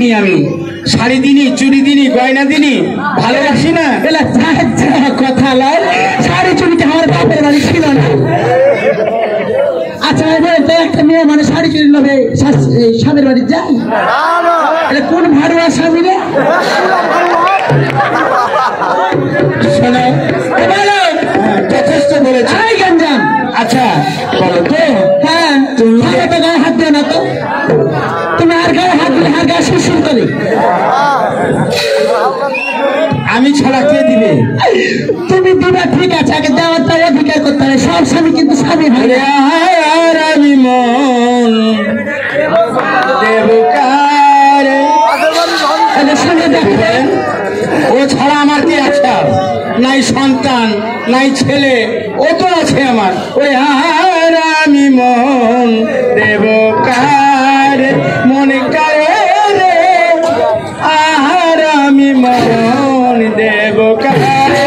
দিনি আমি শাড়ি দিনি চুড়ি দিনি গয়না দিনি ভালোবাসি না এলা কথা লয় শাড়ি চুড়িটা আমার বাপের বাড়ি ছিল না আচ্ছা একটা মেয়ে মানে শাড়ি চুড়ি লোভে স্বামীর বাড়ি যায় কোন ভাড়ুয়া স্বামী রে শোনো যথেষ্ট বলেছি গঞ্জাম আচ্ছা বলো তো হ্যাঁ তুমি তো গায়ে হাত দেও না তো তুমি আর গায়ে হাত দিলে আর গায়ে শিরশির করে আমি ছাড়া কে দিবে তুমি দিবা ঠিক আছে আগে দেওয়ারটা অধিকার করতে হবে সব স্বামী কিন্তু স্বামী হয় আর আমি মন দেবকারে শুনে দেখবেন ও ছাড়া আমার কি আছে নাই সন্তান নাই ছেলে ও তো আছে আমার ওই আর আমি মন দেবকারে মনে কারে রে আর আমি মন দেবকারে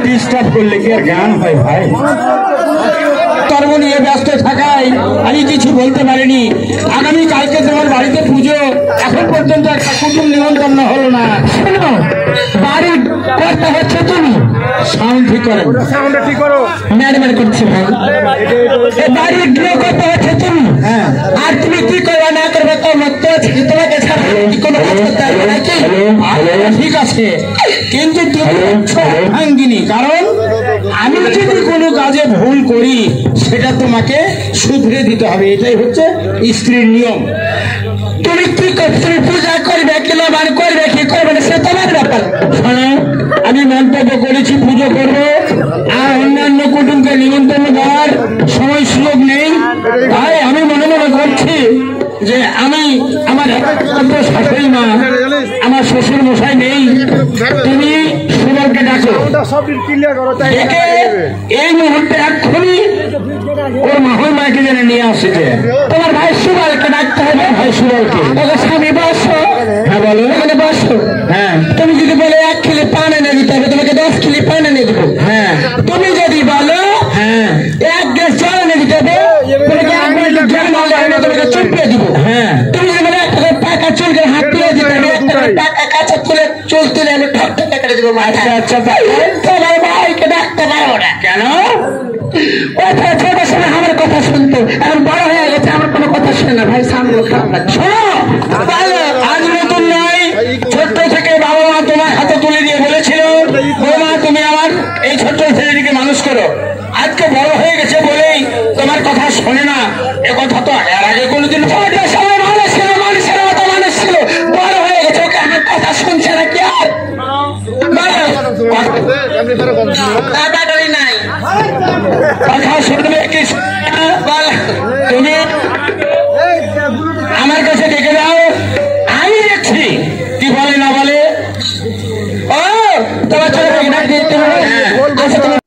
ডিস্টার্ব করলে কি আর গান হয় ভাই কর্ম নিয়ে ব্যস্ত থাকায় আমি কিছু বলতে পারিনি আগামী কালকে তোমার বাড়িতে পুজো এখন পর্যন্ত একটা কুটুম নিমন্ত্রণ হলো না বাড়ির কর্তা হচ্ছে তুমি সাউন্ড ঠিক করো সাউন্ড ঠিক করো ম্যাডাম করছি ভাই বাড়ির গৃহকর্তা হচ্ছে তুমি হ্যাঁ আর তুমি কি করবে না করবে তো মত আছে তোমাকে ছাড়া কোনো কাজ করতে হবে নাকি ঠিক আছে কিন্তু তুমি ভাঙ্গিনি কারণ আমি যদি কোনো কাজে ভুল করি সেটা তোমাকে শুধরে দিতে হবে এটাই হচ্ছে স্ত্রীর নিয়ম তুমি কি করছো পূজা করবে কি লাভার করবে কি করবে না সে তোমার ব্যাপার শোনো আমি মন্তব্য করেছি পুজো করবো আর অন্যান্য কুটুমকে নিমন্ত্রণ দেওয়ার সময় সুযোগ নেই তাই আমি মনে মনে করছি যে আমি আমার শাশুড়ি মা আমার শ্বশুর মশাই নেই তুমি সুবলকে ডাকো এই মুহূর্তে এক্ষুনি ওর মাহুর মাকে যেন নিয়ে আসছে তোমার ভাই সুবলকে ডাকতে হবে ভাই সুবলকে স্বামী বসো হ্যাঁ বলো এখানে বসো হ্যাঁ তুমি আচ্ছা তুলে চুল তুলে আমি ঠক ঠকে করে দেবো মাথা। আচ্ছা তাই তোমার ভাইকে ডাকতে পারবো না। কেন? ও তো ছোট সময় আমার কথা শুনতো, এখন বড় হয়ে গেছে আমার কোনো কথা শুনে না ভাই। সামনে খারাপ লাগছে। শোনো, আজ নতুন নয়, ছোট্ট থেকে বাবা মা তোমার হাতে তুলে দিয়ে বলেছিল বৌমা তুমি আমার এই ছোট্ট ছেলেটিকে মানুষ করো। আজকে বড় হয়ে গেছে বলেই তোমার কথা শোনে না, এ কথা তো এর আগে কোনোদিন ছোট সময় মানুষ ছিল, মানুষের মতো মানুষ ছিল, বড় হয়ে গেছে ওকে আমার কথা শুনছে না কি আর? দাদাটারি নাই কথা শুনবে কি? তুমি আমার কাছে ডেকে দাও, আমি দেখছি কি বলে না বলে। ও তোমার ছোট